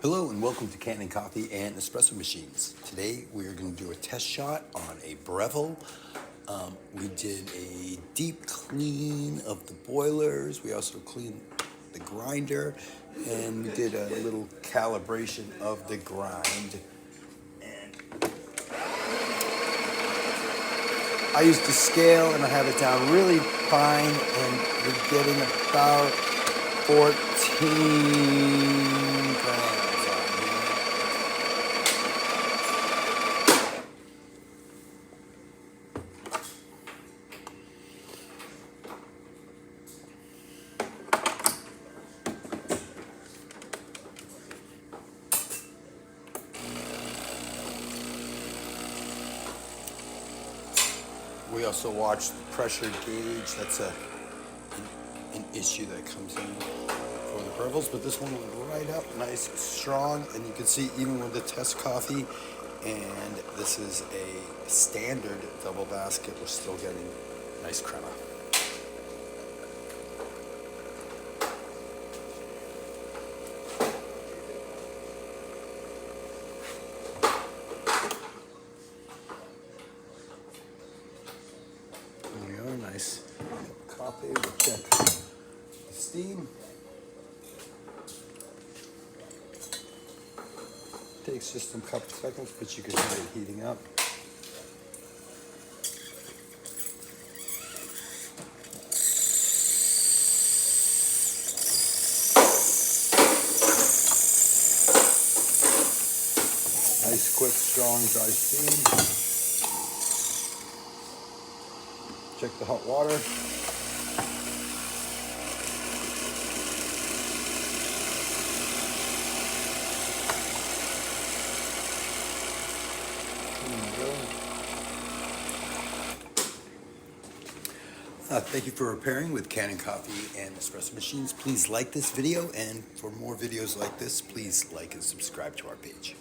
Hello and welcome to Kanen Coffee and Espresso Machines. Today we are going to do a test shot on a Breville. We did a deep clean of the boilers. We also cleaned the grinder and we did a little calibration of the grind. And I used to scale and I have it down really fine and we're getting about 14 grams. We also watch the pressure gauge. That's an issue that comes in for the Brevilles, but this one went right up, nice, strong, and you can see even with the test coffee, and this is a standard double basket, we're still getting nice crema. Nice coffee. We'll check the steam. Takes just a couple seconds, but you can see it heating up. Nice, quick, strong, dry steam. Check the hot water. Thank you for repairing with Kanen Coffee and Espresso Machines. Please like this video, and for more videos like this, please like and subscribe to our page.